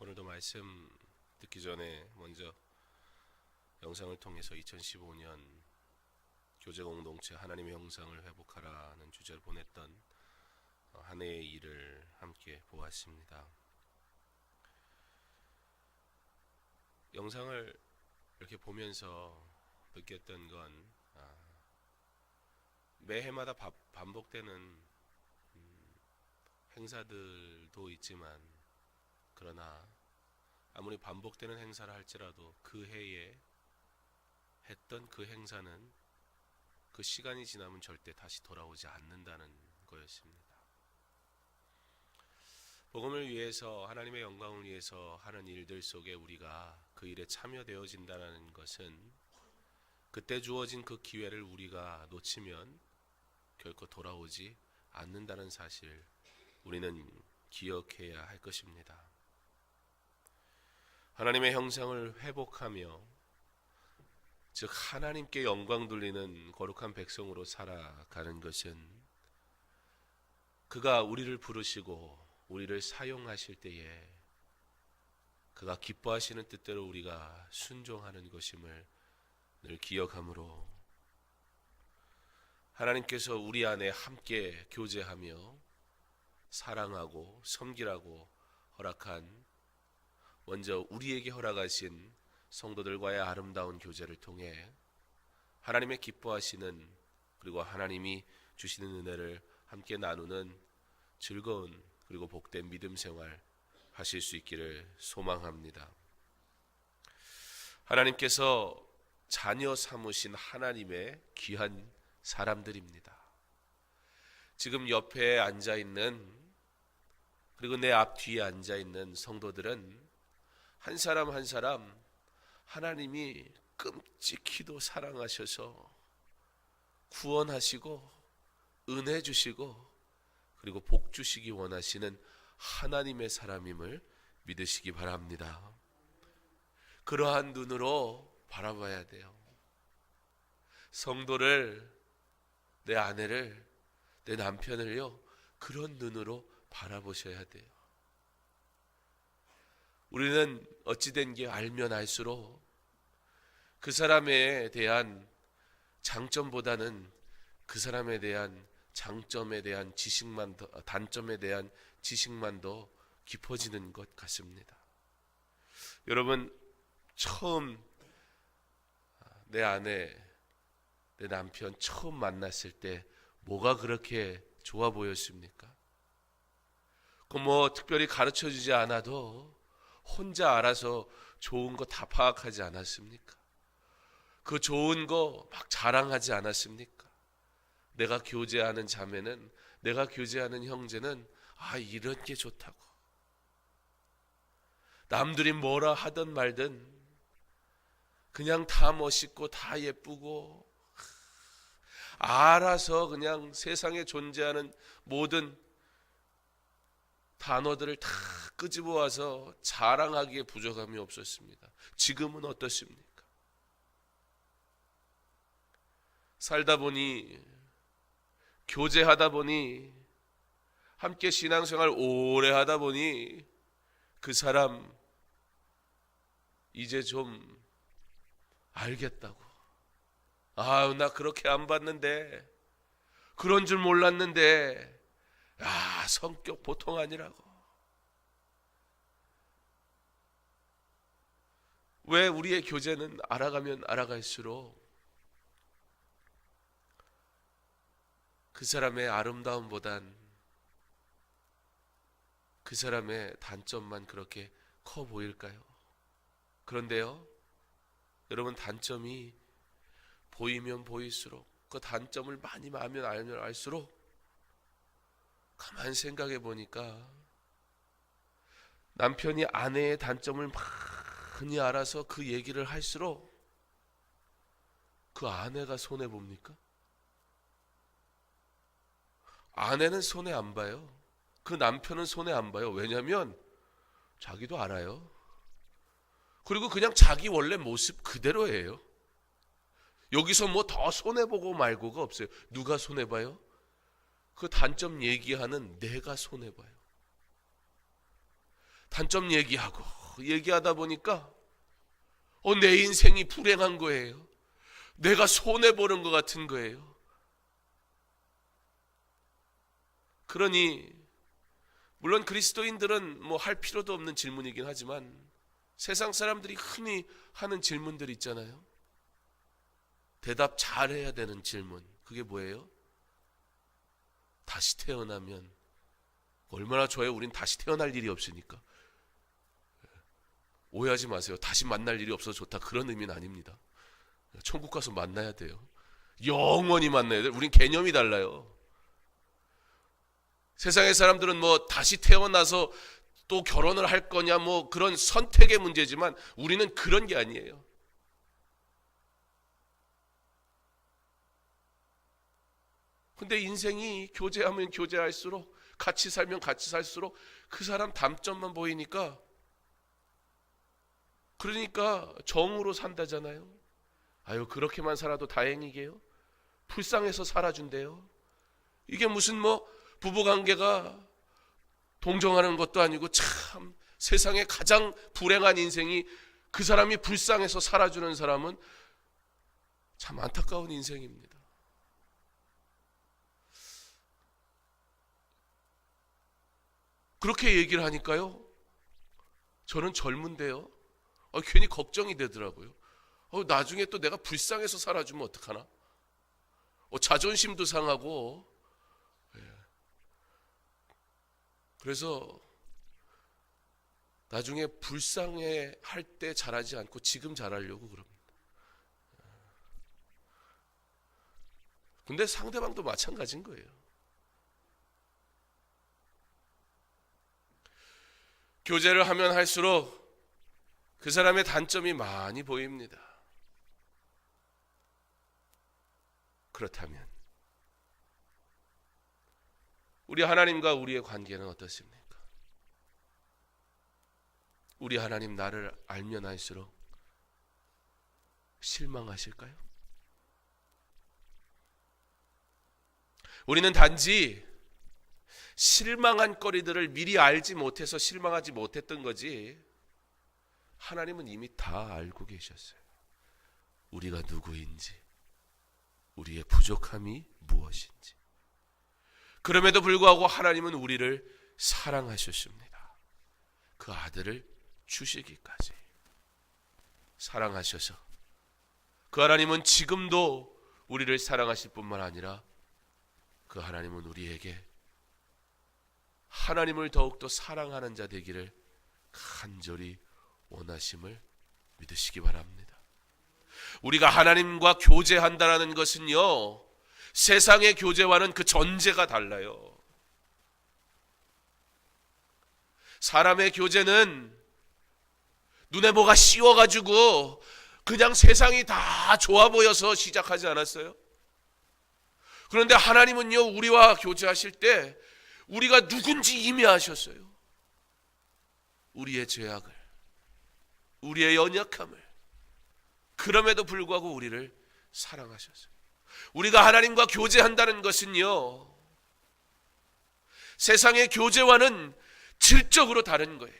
오늘도 말씀 듣기 전에 먼저 영상을 통해서 2015년 교제 공동체 하나님의 형상을 회복하라는 주제를 보냈던 한 해의 일을 함께 보았습니다. 영상을 이렇게 보면서 느꼈던 건 매해마다 반복되는 행사들도 있지만, 그러나 아무리 반복되는 행사를 할지라도 그 해에 했던 그 행사는 그 시간이 지나면 절대 다시 돌아오지 않는다는 거였습니다. 복음을 위해서, 하나님의 영광을 위해서 하는 일들 속에 우리가 그 일에 참여되어진다는 것은 그때 주어진 그 기회를 우리가 놓치면 결코 돌아오지 않는다는 사실, 우리는 기억해야 할 것입니다. 하나님의 형상을 회복하며, 즉 하나님께 영광 돌리는 거룩한 백성으로 살아가는 것은 그가 우리를 부르시고 우리를 사용하실 때에 그가 기뻐하시는 뜻대로 우리가 순종하는 것임을 늘 기억함으로, 하나님께서 우리 안에 함께 교제하며 사랑하고 섬기라고 허락한, 먼저 우리에게 허락하신 성도들과의 아름다운 교제를 통해 하나님의 기뻐하시는, 그리고 하나님이 주시는 은혜를 함께 나누는 즐거운 그리고 복된 믿음 생활 하실 수 있기를 소망합니다. 하나님께서 자녀 삼으신 하나님의 귀한 사람들입니다. 지금 옆에 앉아있는, 그리고 내 앞뒤에 앉아있는 성도들은 한 사람 한 사람 하나님이 끔찍히도 사랑하셔서 구원하시고 은혜 주시고 그리고 복 주시기 원하시는 하나님의 사람임을 믿으시기 바랍니다. 그러한 눈으로 바라봐야 돼요. 성도를, 내 아내를, 내 남편을요, 그런 눈으로 바라보셔야 돼요. 우리는 어찌된 게 알면 알수록 그 사람에 대한 장점보다는 그 사람에 대한 장점에 대한 지식만 더, 단점에 대한 지식만 더 깊어지는 것 같습니다. 여러분, 처음 내 아내, 내 남편 처음 만났을 때 뭐가 그렇게 좋아 보였습니까? 그 뭐 특별히 가르쳐 주지 않아도 혼자 알아서 좋은 거 다 파악하지 않았습니까? 그 좋은 거 막 자랑하지 않았습니까? 내가 교제하는 자매는, 내가 교제하는 형제는 이런 게 좋다고. 남들이 뭐라 하든 말든 그냥 다 멋있고 다 예쁘고 알아서 그냥 세상에 존재하는 모든 단어들을 다 끄집어 와서 자랑하기에 부족함이 없었습니다. 지금은 어떻습니까? 살다 보니, 교제하다 보니, 함께 신앙생활 오래 하다 보니 그 사람 이제 좀 알겠다고. 나 그렇게 안 봤는데, 그런 줄 몰랐는데, 성격 보통 아니라고. 왜 우리의 교제는 알아가면 알아갈수록 그 사람의 아름다움보단 그 사람의 단점만 그렇게 커 보일까요? 그런데요, 여러분, 단점이 보이면 보일수록, 그 단점을 많이 알면 알수록, 가만 생각해 보니까 남편이 아내의 단점을 많이 알아서 그 얘기를 할수록 그 아내가 손해 봅니까? 아내는 손해 안 봐요. 그 남편은 손해 안 봐요. 왜냐하면 자기도 알아요. 그리고 그냥 자기 원래 모습 그대로예요. 여기서 뭐 더 손해보고 말고가 없어요. 누가 손해봐요? 그 단점 얘기하는 내가 손해봐요. 단점 얘기하다 보니까 내 인생이 불행한 거예요. 내가 손해보는 것 같은 거예요. 그러니 물론 그리스도인들은 뭐 할 필요도 없는 질문이긴 하지만 세상 사람들이 흔히 하는 질문들이 있잖아요. 대답 잘해야 되는 질문. 그게 뭐예요? 다시 태어나면 얼마나 좋아요. 우린 다시 태어날 일이 없으니까. 오해하지 마세요. 다시 만날 일이 없어서 좋다, 그런 의미는 아닙니다. 천국 가서 만나야 돼요. 영원히 만나야 돼요. 우린 개념이 달라요. 세상의 사람들은 뭐 다시 태어나서 또 결혼을 할 거냐 뭐 그런 선택의 문제지만 우리는 그런 게 아니에요. 근데 인생이 교제하면 교제할수록, 같이 살면 같이 살수록 그 사람 단점만 보이니까, 그러니까 정으로 산다잖아요. 아유, 그렇게만 살아도 다행이게요. 불쌍해서 살아준대요. 이게 무슨 뭐 부부관계가 동정하는 것도 아니고, 참 세상에 가장 불행한 인생이 그 사람이 불쌍해서 살아주는 사람은 참 안타까운 인생입니다. 그렇게 얘기를 하니까요, 저는 젊은데요, 괜히 걱정이 되더라고요. 나중에 또 내가 불쌍해서 살아주면 어떡하나? 자존심도 상하고. 그래서 나중에 불쌍해 할 때 잘하지 않고 지금 잘하려고 그럽니다. 근데 상대방도 마찬가지인 거예요. 교제를 하면 할수록 그 사람의 단점이 많이 보입니다. 그렇다면 우리 하나님과 우리의 관계는 어떻습니까? 우리 하나님 나를 알면 알수록 실망하실까요? 우리는 단지 실망한 거리들을 미리 알지 못해서 실망하지 못했던 거지, 하나님은 이미 다 알고 계셨어요. 우리가 누구인지, 우리의 부족함이 무엇인지. 그럼에도 불구하고 하나님은 우리를 사랑하셨습니다. 그 아들을 주시기까지 사랑하셔서, 그 하나님은 지금도 우리를 사랑하실 뿐만 아니라 그 하나님은 우리에게 하나님을 더욱더 사랑하는 자 되기를 간절히 원하심을 믿으시기 바랍니다. 우리가 하나님과 교제한다는 것은요, 세상의 교제와는 그 전제가 달라요. 사람의 교제는 눈에 뭐가 씌워가지고 그냥 세상이 다 좋아 보여서 시작하지 않았어요? 그런데 하나님은요, 우리와 교제하실 때 우리가 누군지 이미 아셨어요. 우리의 죄악을, 우리의 연약함을. 그럼에도 불구하고 우리를 사랑하셨어요. 우리가 하나님과 교제한다는 것은요, 세상의 교제와는 질적으로 다른 거예요.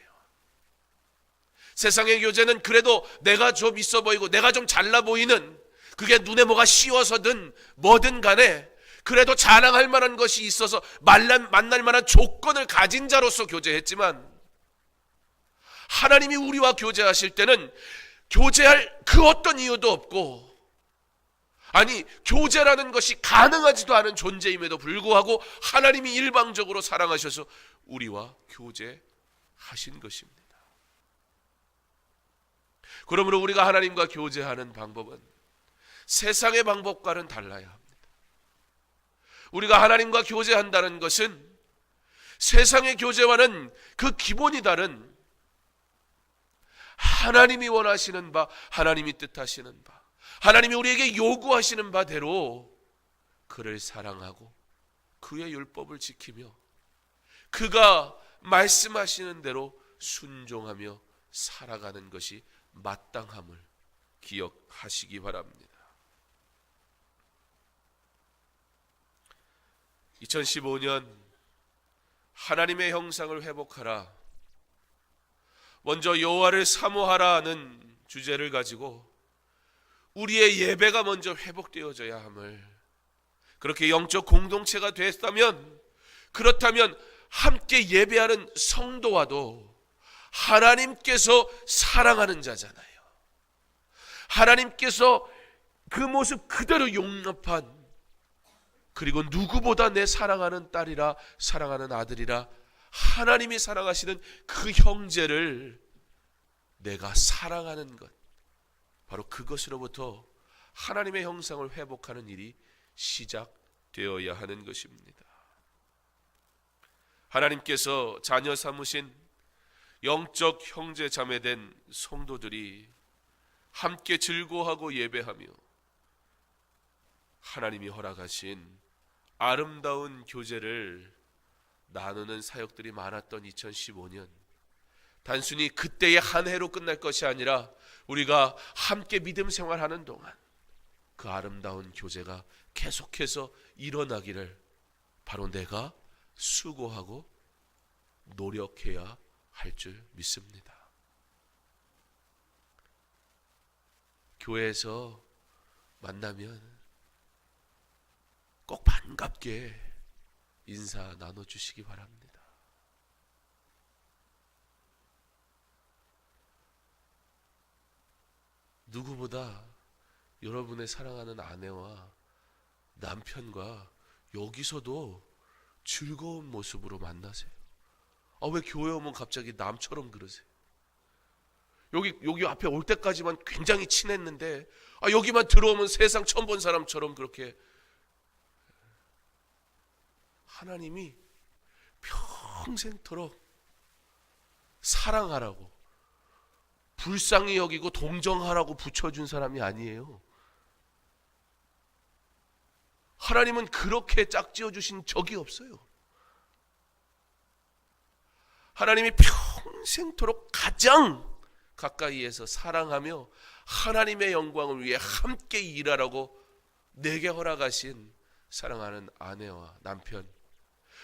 세상의 교제는 그래도 내가 좀 있어 보이고 내가 좀 잘나 보이는, 그게 눈에 뭐가 씌워서든 뭐든 간에 그래도 자랑할 만한 것이 있어서 만날 만한 조건을 가진 자로서 교제했지만, 하나님이 우리와 교제하실 때는 교제할 그 어떤 이유도 없고, 아니 교제라는 것이 가능하지도 않은 존재임에도 불구하고 하나님이 일방적으로 사랑하셔서 우리와 교제하신 것입니다. 그러므로 우리가 하나님과 교제하는 방법은 세상의 방법과는 달라야 합니다. 우리가 하나님과 교제한다는 것은 세상의 교제와는 그 기본이 다른, 하나님이 원하시는 바, 하나님이 뜻하시는 바, 하나님이 우리에게 요구하시는 바대로 그를 사랑하고 그의 율법을 지키며 그가 말씀하시는 대로 순종하며 살아가는 것이 마땅함을 기억하시기 바랍니다. 2015년 하나님의 형상을 회복하라. 먼저 여호와를 사모하라는 주제를 가지고 우리의 예배가 먼저 회복되어져야 함을, 그렇게 영적 공동체가 됐다면, 그렇다면 함께 예배하는 성도와도 하나님께서 사랑하는 자잖아요. 하나님께서 그 모습 그대로 용납한, 그리고 누구보다 내 사랑하는 딸이라 사랑하는 아들이라 하나님이 사랑하시는 그 형제를 내가 사랑하는 것, 바로 그것으로부터 하나님의 형상을 회복하는 일이 시작되어야 하는 것입니다. 하나님께서 자녀 삼으신 영적 형제 자매된 성도들이 함께 즐거워하고 예배하며 하나님이 허락하신 아름다운 교제를 나누는 사역들이 많았던 2015년, 단순히 그때의 한 해로 끝날 것이 아니라 우리가 함께 믿음 생활하는 동안 그 아름다운 교제가 계속해서 일어나기를 바로 내가 수고하고 노력해야 할 줄 믿습니다. 교회에서 만나면 꼭 반갑게 인사 나눠주시기 바랍니다. 누구보다 여러분의 사랑하는 아내와 남편과 여기서도 즐거운 모습으로 만나세요. 왜 교회 오면 갑자기 남처럼 그러세요? 여기 앞에 올 때까지만 굉장히 친했는데 여기만 들어오면 세상 처음 본 사람처럼 그렇게. 하나님이 평생토록 사랑하라고, 불쌍히 여기고 동정하라고 붙여준 사람이 아니에요. 하나님은 그렇게 짝지어 주신 적이 없어요. 하나님이 평생토록 가장 가까이에서 사랑하며 하나님의 영광을 위해 함께 일하라고 내게 허락하신 사랑하는 아내와 남편,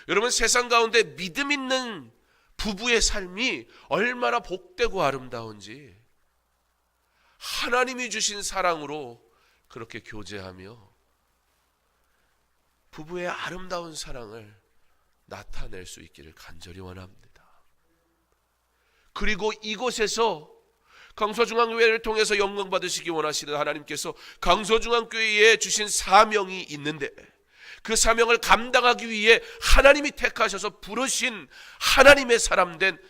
여러분, 세상 가운데 믿음 있는 부부의 삶이 얼마나 복되고 아름다운지 하나님이 주신 사랑으로 그렇게 교제하며 부부의 아름다운 사랑을 나타낼 수 있기를 간절히 원합니다. 그리고 이곳에서 강서중앙교회를 통해서 영광 받으시기 원하시는 하나님께서 강서중앙교회에 주신 사명이 있는데, 그 사명을 감당하기 위해 하나님이 택하셔서 부르신 하나님의 사람된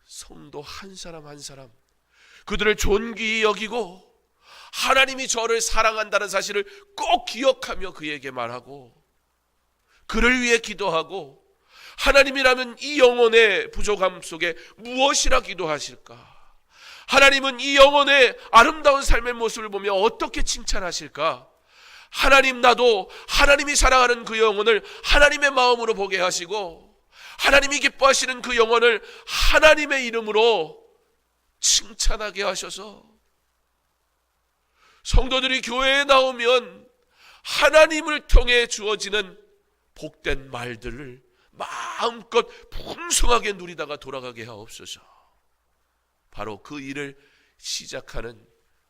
성도 한 사람 한 사람, 그들을 존귀히 여기고 하나님이 저를 사랑한다는 사실을 꼭 기억하며 그에게 말하고 그를 위해 기도하고, 하나님이라면 이 영혼의 부족함 속에 무엇이라 기도하실까? 하나님은 이 영혼의 아름다운 삶의 모습을 보며 어떻게 칭찬하실까? 하나님, 나도 하나님이 사랑하는 그 영혼을 하나님의 마음으로 보게 하시고 하나님이 기뻐하시는 그 영혼을 하나님의 이름으로 칭찬하게 하셔서 성도들이 교회에 나오면 하나님을 통해 주어지는 복된 말들을 마음껏 풍성하게 누리다가 돌아가게 하옵소서. 바로 그 일을 시작하는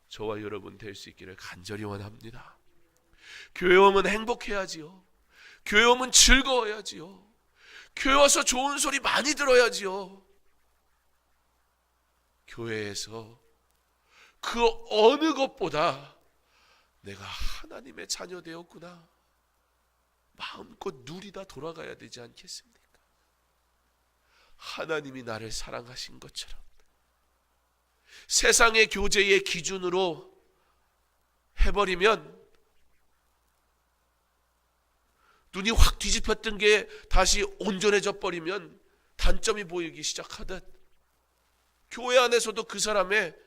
저와 여러분 될 수 있기를 간절히 원합니다. 교회 오면 행복해야지요. 교회 오면 즐거워야지요. 교회 와서 좋은 소리 많이 들어야지요. 교회에서 그 어느 것보다 내가 하나님의 자녀 되었구나, 마음껏 누리다 돌아가야 되지 않겠습니까? 하나님이 나를 사랑하신 것처럼 세상의 교제의 기준으로 해버리면 눈이 확 뒤집혔던 게 다시 온전해져 버리면 단점이 보이기 시작하듯 교회 안에서도 그 사람의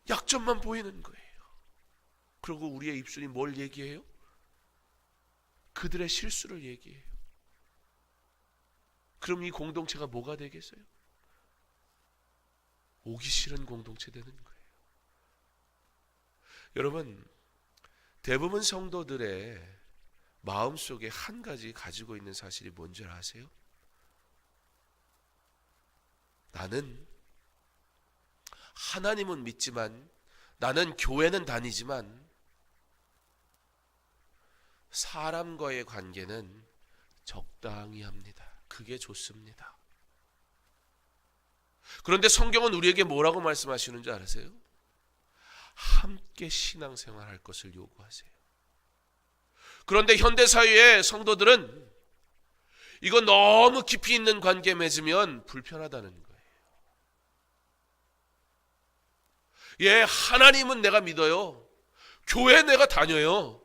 약점만 보이는 거예요. 그리고 우리의 입술이 뭘 얘기해요? 그들의 실수를 얘기해요. 그럼 이 공동체가 뭐가 되겠어요? 오기 싫은 공동체 되는 거예요. 여러분, 대부분 성도들의 마음속에 한 가지 가지고 있는 사실이 뭔지 아세요? 나는 하나님은 믿지만, 나는 교회는 다니지만 사람과의 관계는 적당히 합니다. 그게 좋습니다. 그런데 성경은 우리에게 뭐라고 말씀하시는 줄 아세요? 함께 신앙생활 할 것을 요구하세요. 그런데 현대사회의 성도들은 이거 너무 깊이 있는 관계 맺으면 불편하다는 거예요. 예, 하나님은 내가 믿어요. 교회 내가 다녀요.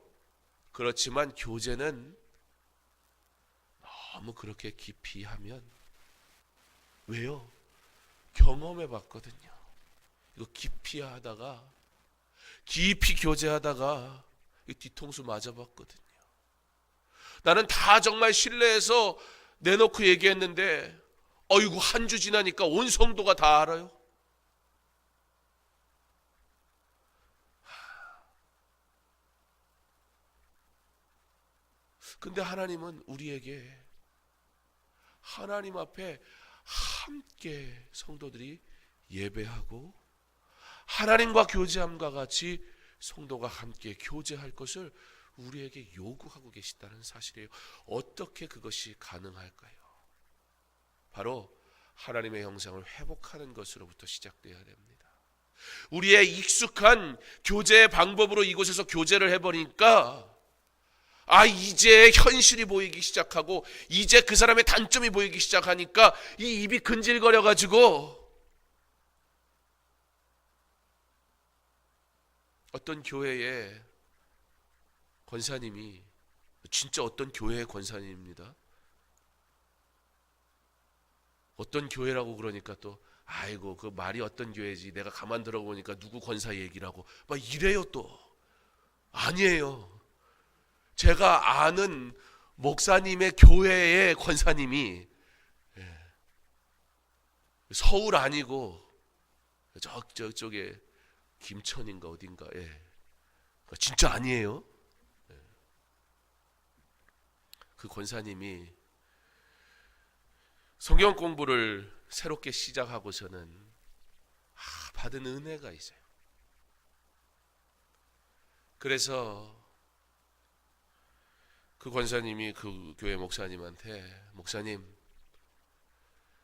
그렇지만 교제는 너무 그렇게 깊이 하면, 왜요? 경험해 봤거든요. 이거 깊이 하다가, 깊이 교제하다가 뒤통수 맞아봤거든요. 나는 다 정말 신뢰해서 내놓고 얘기했는데, 어이구, 한 주 지나니까 온 성도가 다 알아요. 근데 하나님은 우리에게 하나님 앞에 함께 성도들이 예배하고 하나님과 교제함과 같이 성도가 함께 교제할 것을 우리에게 요구하고 계시다는 사실이에요. 어떻게 그것이 가능할까요? 바로 하나님의 형상을 회복하는 것으로부터 시작되어야 됩니다. 우리의 익숙한 교제의 방법으로 이곳에서 교제를 해버리니까 이제 현실이 보이기 시작하고 이제 그 사람의 단점이 보이기 시작하니까 이 입이 근질거려가지고 어떤 교회의 권사님이, 진짜 어떤 교회의 권사님입니다. 어떤 교회라고 그러니까 또 아이고 그 말이 어떤 교회지, 내가 가만 들어보니까 누구 권사 얘기라고 막 이래요. 또 아니에요. 제가 아는 목사님의 교회의 권사님이 서울 아니고 저쪽에 김천인가 어딘가, 진짜 아니에요. 그 권사님이 성경 공부를 새롭게 시작하고서는 받은 은혜가 있어요. 그래서 그 권사님이 그 교회 목사님한테, 목사님,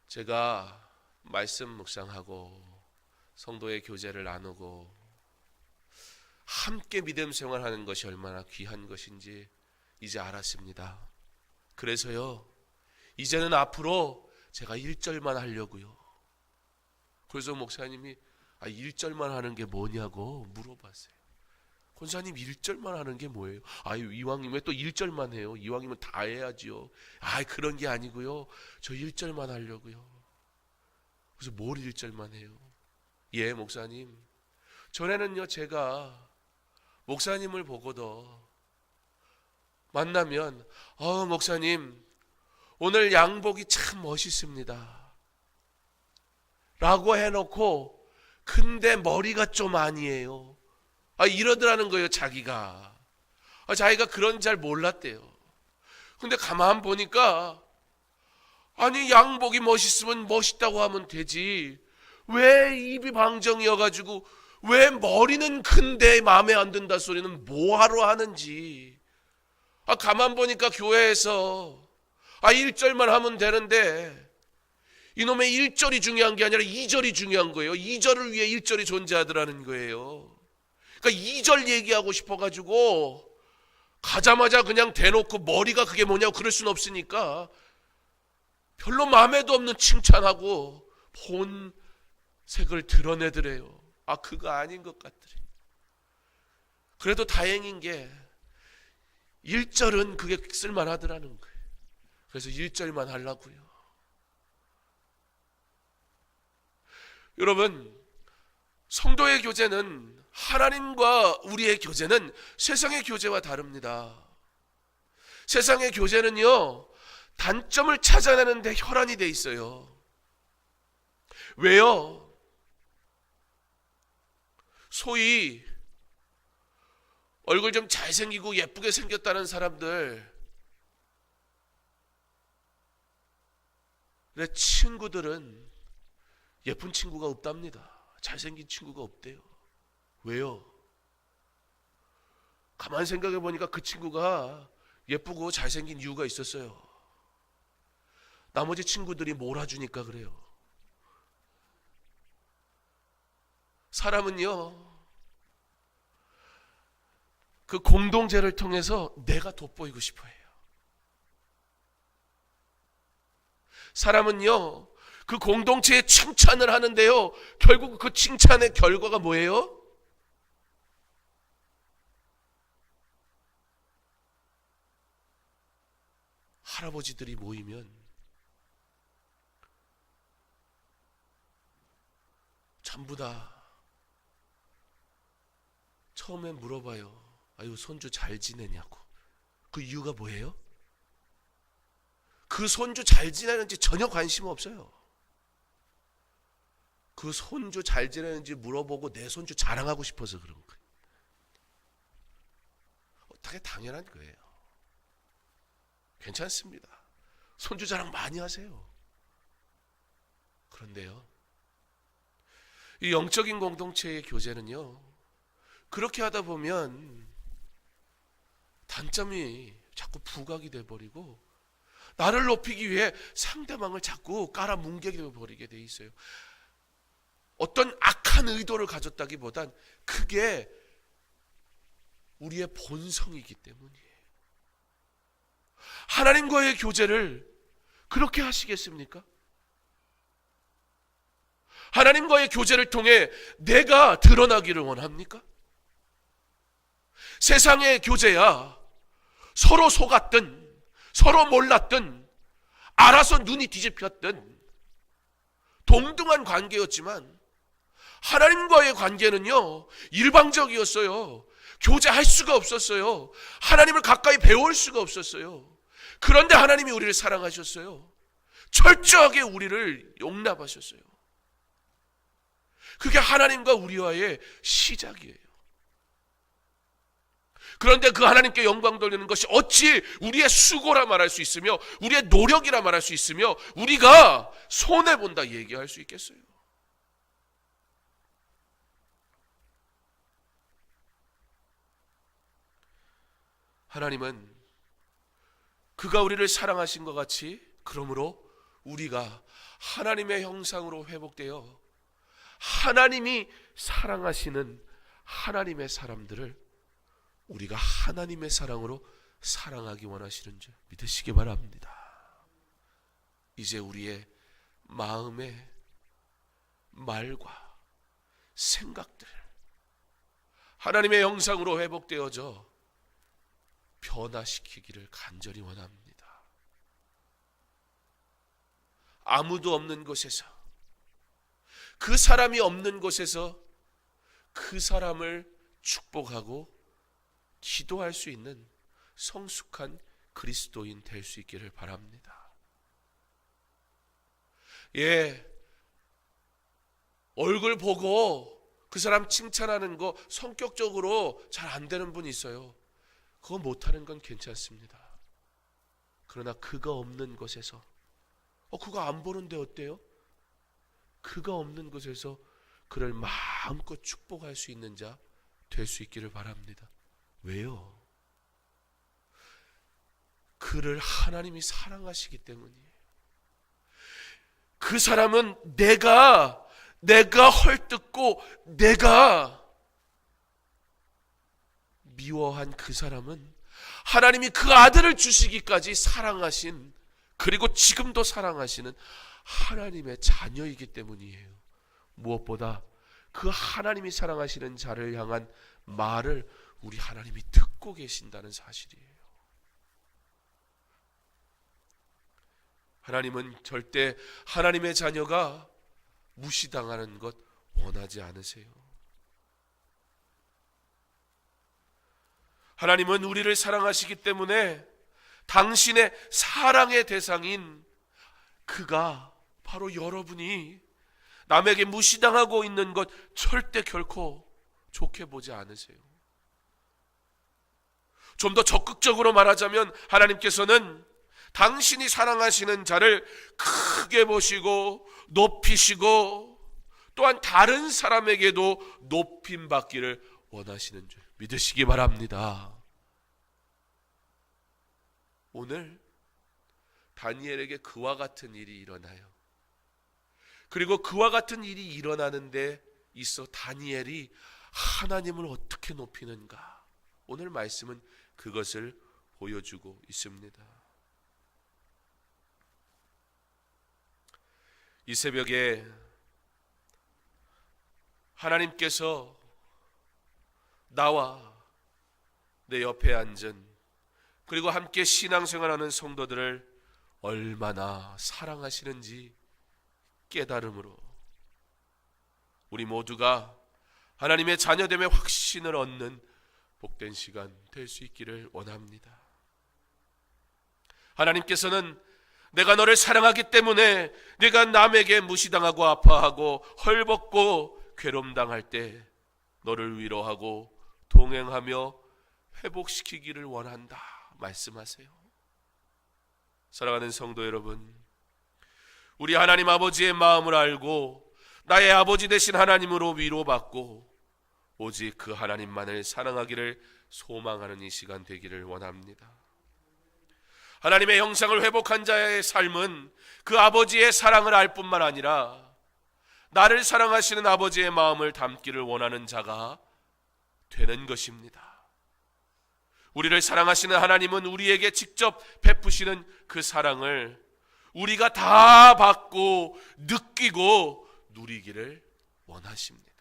제가 말씀 묵상하고 성도의 교제를 나누고 함께 믿음 생활하는 것이 얼마나 귀한 것인지 이제 알았습니다. 그래서요, 이제는 앞으로 제가 1절만 하려고요. 그래서 목사님이 1절만 하는 게 뭐냐고 물어봤어요. 권사님 1절만 하는 게 뭐예요? 이왕이면 왜 또 1절만 해요? 이왕이면 다 해야지요. 그런 게 아니고요. 저 1절만 하려고요. 그래서 뭘 1절만 해요? 예, 목사님. 전에는요, 제가 목사님을 보고도 만나면 목사님 오늘 양복이 참 멋있습니다 라고 해놓고, 근데 머리가 좀 아니에요. 이러더라는 거예요. 자기가 그런 잘 몰랐대요. 근데 가만 보니까 양복이 멋있으면 멋있다고 하면 되지, 왜 입이 방정이어가지고 왜 머리는 큰데 마음에 안 든다 소리는 뭐하러 하는지. 가만 보니까 교회에서 1절만 하면 되는데 이놈의 1절이 중요한 게 아니라 2절이 중요한 거예요. 2절을 위해 1절이 존재하더라는 거예요. 그러니까 2절 얘기하고 싶어가지고 가자마자 그냥 대놓고 머리가 그게 뭐냐고 그럴 수는 없으니까 별로 마음에도 없는 칭찬하고 본색을 드러내더래요. 그거 아닌 것 같더래. 그래도 다행인 게 1절은 그게 쓸만하더라는 거예요. 그래서 1절만 하려고요. 여러분, 성도의 교제는, 하나님과 우리의 교제는 세상의 교제와 다릅니다. 세상의 교제는요, 단점을 찾아내는 데 혈안이 돼 있어요. 왜요? 소위 얼굴 좀 잘생기고 예쁘게 생겼다는 사람들, 내 친구들은 예쁜 친구가 없답니다. 잘생긴 친구가 없대요. 왜요? 가만히 생각해 보니까 그 친구가 예쁘고 잘생긴 이유가 있었어요. 나머지 친구들이 몰아주니까 그래요. 사람은요, 그 공동체를 통해서 내가 돋보이고 싶어 해요. 사람은요, 그 공동체에 칭찬을 하는데요, 결국 그 칭찬의 결과가 뭐예요? 할아버지들이 모이면 전부 다 처음에 물어봐요. 아유, 손주 잘 지내냐고. 그 이유가 뭐예요? 그 손주 잘 지내는지 전혀 관심 없어요. 그 손주 잘 지내는지 물어보고 내 손주 자랑하고 싶어서 그런 거예요. 되게 당연한 거예요. 괜찮습니다. 손주 자랑 많이 하세요. 그런데요, 이 영적인 공동체의 교제는요, 그렇게 하다 보면 단점이 자꾸 부각이 돼버리고 나를 높이기 위해 상대방을 자꾸 깔아뭉개게 버리게 돼 있어요. 어떤 악한 의도를 가졌다기보단 그게 우리의 본성이기 때문이에요. 하나님과의 교제를 그렇게 하시겠습니까? 하나님과의 교제를 통해 내가 드러나기를 원합니까? 세상의 교제야 서로 속았든 서로 몰랐든 알아서 눈이 뒤집혔든 동등한 관계였지만 하나님과의 관계는요, 일방적이었어요. 교제할 수가 없었어요. 하나님을 가까이 배울 수가 없었어요. 그런데 하나님이 우리를 사랑하셨어요. 철저하게 우리를 용납하셨어요. 그게 하나님과 우리와의 시작이에요. 그런데 그 하나님께 영광 돌리는 것이 어찌 우리의 수고라 말할 수 있으며 우리의 노력이라 말할 수 있으며 우리가 손해본다 얘기할 수 있겠어요? 하나님은 그가 우리를 사랑하신 것 같이 그러므로 우리가 하나님의 형상으로 회복되어 하나님이 사랑하시는 하나님의 사람들을 우리가 하나님의 사랑으로 사랑하기 원하시는 줄 믿으시기 바랍니다. 이제 우리의 마음의 말과 생각들 하나님의 형상으로 회복되어져 변화시키기를 간절히 원합니다. 아무도 없는 곳에서, 그 사람이 없는 곳에서 그 사람을 축복하고 기도할 수 있는 성숙한 그리스도인 될 수 있기를 바랍니다. 얼굴 보고 그 사람 칭찬하는 거 성격적으로 잘 안 되는 분이 있어요. 그거 못하는 건 괜찮습니다. 그러나 그가 없는 곳에서 그거 안 보는데 어때요? 그가 없는 곳에서 그를 마음껏 축복할 수 있는 자 될 수 있기를 바랍니다. 왜요? 그를 하나님이 사랑하시기 때문이에요. 그 사람은 내가 헐뜯고 내가 미워한 그 사람은 하나님이 그 아들을 주시기까지 사랑하신, 그리고 지금도 사랑하시는 하나님의 자녀이기 때문이에요. 무엇보다 그 하나님이 사랑하시는 자를 향한 말을 우리 하나님이 듣고 계신다는 사실이에요. 하나님은 절대 하나님의 자녀가 무시당하는 것 원하지 않으세요. 하나님은 우리를 사랑하시기 때문에 당신의 사랑의 대상인 그가 바로 여러분이 남에게 무시당하고 있는 것 절대 결코 좋게 보지 않으세요. 좀 더 적극적으로 말하자면 하나님께서는 당신이 사랑하시는 자를 크게 보시고 높이시고 또한 다른 사람에게도 높임 받기를 원하시는 줄 믿으시기 바랍니다. 오늘 다니엘에게 그와 같은 일이 일어나요. 그리고 그와 같은 일이 일어나는데 있어 다니엘이 하나님을 어떻게 높이는가? 오늘 말씀은 그것을 보여주고 있습니다. 이 새벽에 하나님께서 나와 내 옆에 앉은 그리고 함께 신앙생활하는 성도들을 얼마나 사랑하시는지 깨달음으로 우리 모두가 하나님의 자녀됨의 확신을 얻는 복된 시간 될 수 있기를 원합니다. 하나님께서는 내가 너를 사랑하기 때문에 네가 남에게 무시당하고 아파하고 헐벗고 괴로움당할 때 너를 위로하고 동행하며 회복시키기를 원한다 말씀하세요. 사랑하는 성도 여러분, 우리 하나님 아버지의 마음을 알고 나의 아버지 되신 하나님으로 위로받고 오직 그 하나님만을 사랑하기를 소망하는 이 시간 되기를 원합니다. 하나님의 형상을 회복한 자의 삶은 그 아버지의 사랑을 알 뿐만 아니라 나를 사랑하시는 아버지의 마음을 담기를 원하는 자가 되는 것입니다. 우리를 사랑하시는 하나님은 우리에게 직접 베푸시는 그 사랑을 우리가 다 받고 느끼고 누리기를 원하십니다.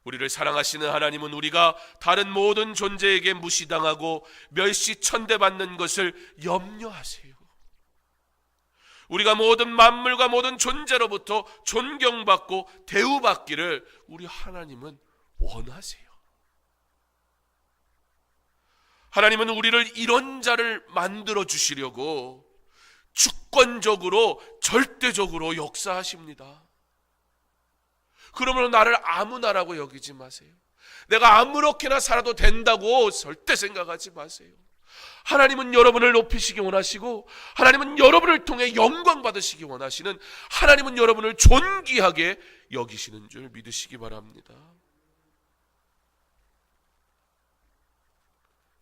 우리를 사랑하시는 하나님은 우리가 다른 모든 존재에게 무시당하고 멸시천대받는 것을 염려하세요. 우리가 모든 만물과 모든 존재로부터 존경받고 대우받기를 우리 하나님은 원하세요. 하나님은 우리를 이런 자를 만들어 주시려고 주권적으로 절대적으로 역사하십니다. 그러므로 나를 아무나라고 여기지 마세요. 내가 아무렇게나 살아도 된다고 절대 생각하지 마세요. 하나님은 여러분을 높이시기 원하시고 하나님은 여러분을 통해 영광 받으시기 원하시는, 하나님은 여러분을 존귀하게 여기시는 줄 믿으시기 바랍니다.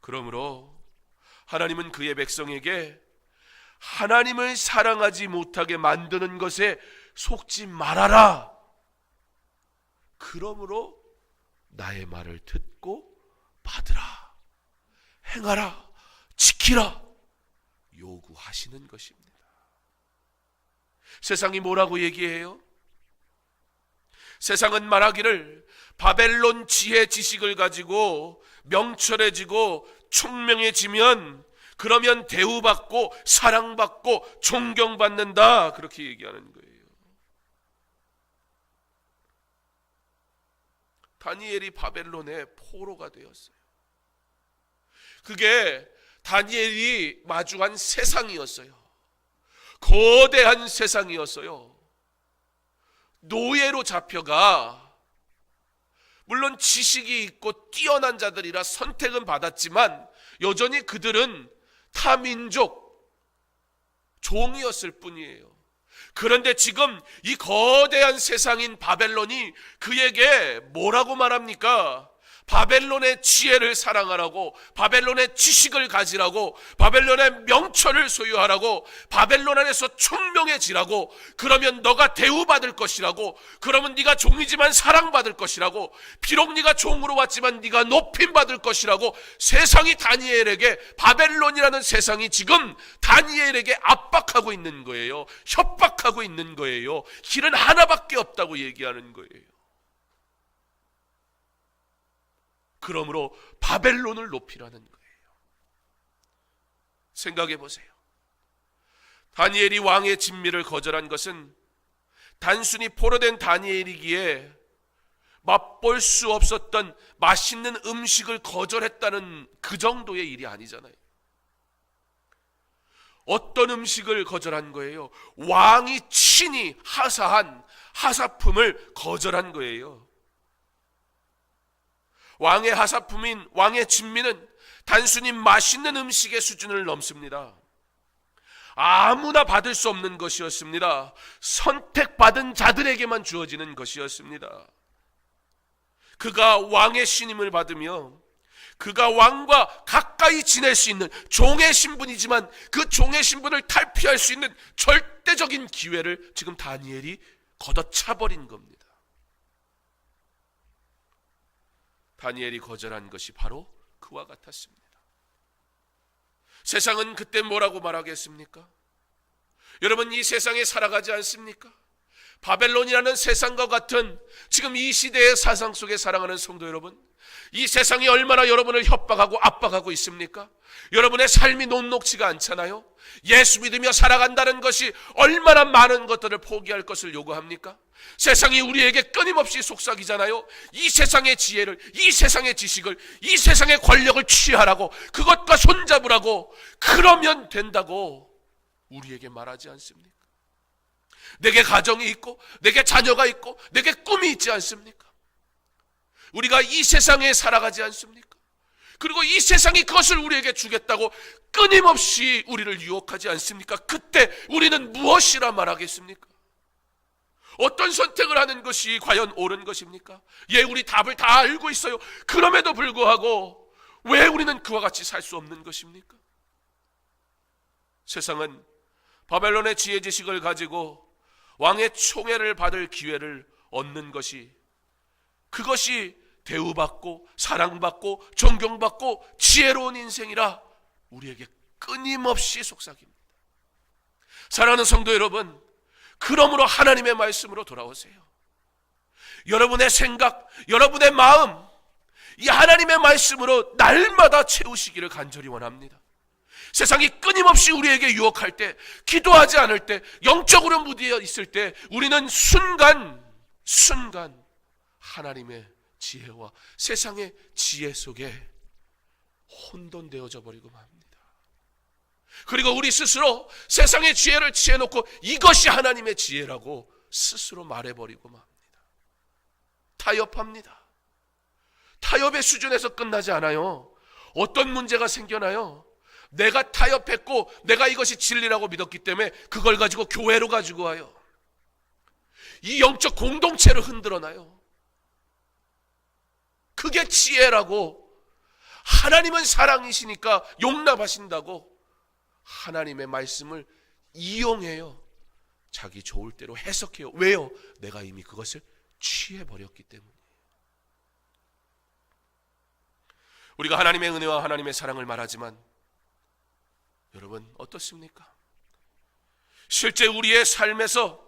그러므로 하나님은 그의 백성에게 하나님을 사랑하지 못하게 만드는 것에 속지 말아라. 그러므로 나의 말을 듣고 받으라, 행하라, 지키라 요구하시는 것입니다. 세상이 뭐라고 얘기해요? 세상은 말하기를 바벨론 지혜 지식을 가지고 명철해지고 총명해지면 그러면 대우받고 사랑받고 존경받는다, 그렇게 얘기하는 거예요. 다니엘이 바벨론의 포로가 되었어요. 그게 다니엘이 마주한 세상이었어요. 거대한 세상이었어요. 노예로 잡혀가, 물론 지식이 있고 뛰어난 자들이라 선택은 받았지만 여전히 그들은 타민족 종이었을 뿐이에요. 그런데 지금 이 거대한 세상인 바벨론이 그에게 뭐라고 말합니까? 바벨론의 지혜를 사랑하라고, 바벨론의 지식을 가지라고, 바벨론의 명철을 소유하라고, 바벨론 안에서 총명해지라고, 그러면 너가 대우받을 것이라고, 그러면 네가 종이지만 사랑받을 것이라고, 비록 네가 종으로 왔지만 네가 높임받을 것이라고 세상이 다니엘에게, 바벨론이라는 세상이 지금 다니엘에게 압박하고 있는 거예요. 협박하고 있는 거예요. 길은 하나밖에 없다고 얘기하는 거예요. 그러므로 바벨론을 높이라는 거예요. 생각해 보세요. 다니엘이 왕의 진미를 거절한 것은 단순히 포로된 다니엘이기에 맛볼 수 없었던 맛있는 음식을 거절했다는 그 정도의 일이 아니잖아요. 어떤 음식을 거절한 거예요? 왕이 친히 하사한 하사품을 거절한 거예요. 왕의 하사품인 왕의 진미는 단순히 맛있는 음식의 수준을 넘습니다. 아무나 받을 수 없는 것이었습니다. 선택받은 자들에게만 주어지는 것이었습니다. 그가 왕의 신임을 받으며 그가 왕과 가까이 지낼 수 있는 종의 신분이지만 그 종의 신분을 탈피할 수 있는 절대적인 기회를 지금 다니엘이 걷어차버린 겁니다. 다니엘이 거절한 것이 바로 그와 같았습니다. 세상은 그때 뭐라고 말하겠습니까? 여러분, 이 세상에 살아가지 않습니까? 바벨론이라는 세상과 같은 지금 이 시대의 사상 속에 살아가는 성도 여러분, 이 세상이 얼마나 여러분을 협박하고 압박하고 있습니까? 여러분의 삶이 녹록지가 않잖아요. 예수 믿으며 살아간다는 것이 얼마나 많은 것들을 포기할 것을 요구합니까? 세상이 우리에게 끊임없이 속삭이잖아요. 이 세상의 지혜를, 이 세상의 지식을, 이 세상의 권력을 취하라고, 그것과 손잡으라고, 그러면 된다고 우리에게 말하지 않습니까? 내게 가정이 있고 내게 자녀가 있고 내게 꿈이 있지 않습니까? 우리가 이 세상에 살아가지 않습니까? 그리고 이 세상이 그것을 우리에게 주겠다고 끊임없이 우리를 유혹하지 않습니까? 그때 우리는 무엇이라 말하겠습니까? 어떤 선택을 하는 것이 과연 옳은 것입니까? 예, 우리 답을 다 알고 있어요. 그럼에도 불구하고 왜 우리는 그와 같이 살 수 없는 것입니까? 세상은 바벨론의 지혜 지식을 가지고 왕의 총애를 받을 기회를 얻는 것이, 그것이 대우받고 사랑받고 존경받고 지혜로운 인생이라 우리에게 끊임없이 속삭입니다. 사랑하는 성도 여러분, 그러므로 하나님의 말씀으로 돌아오세요. 여러분의 생각, 여러분의 마음, 이 하나님의 말씀으로 날마다 채우시기를 간절히 원합니다. 세상이 끊임없이 우리에게 유혹할 때, 기도하지 않을 때, 영적으로 무디어 있을 때 우리는 순간 하나님의 지혜와 세상의 지혜 속에 혼돈되어져 버리고 맙니다. 그리고 우리 스스로 세상의 지혜를 취해놓고 이것이 하나님의 지혜라고 스스로 말해버리고 맙니다. 타협합니다. 타협의 수준에서 끝나지 않아요. 어떤 문제가 생겨나요? 내가 타협했고 내가 이것이 진리라고 믿었기 때문에 그걸 가지고 교회로 가지고 와요. 이 영적 공동체를 흔들어놔요. 그게 지혜라고, 하나님은 사랑이시니까 용납하신다고 하나님의 말씀을 이용해요. 자기 좋을 대로 해석해요. 왜요? 내가 이미 그것을 취해버렸기 때문에. 우리가 하나님의 은혜와 하나님의 사랑을 말하지만 여러분 어떻습니까? 실제 우리의 삶에서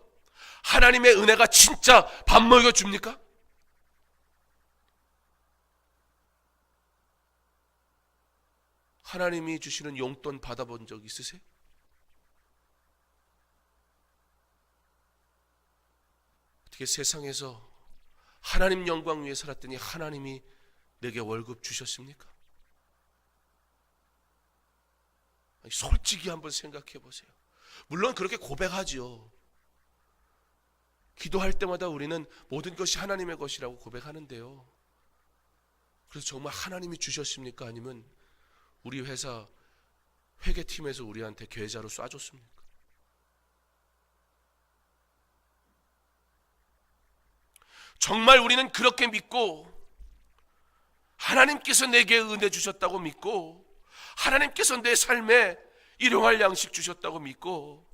하나님의 은혜가 진짜 밥 먹여줍니까? 하나님이 주시는 용돈 받아본 적 있으세요? 어떻게 세상에서 하나님 영광 위에 살았더니 하나님이 내게 월급 주셨습니까? 솔직히 한번 생각해 보세요. 물론 그렇게 고백하지요. 기도할 때마다 우리는 모든 것이 하나님의 것이라고 고백하는데요. 그래서 정말 하나님이 주셨습니까? 아니면 우리 회사 회계팀에서 우리한테 계좌로 쏴줬습니까? 정말 우리는 그렇게 믿고 하나님께서 내게 은혜 주셨다고 믿고 하나님께서 내 삶에 일용할 양식 주셨다고 믿고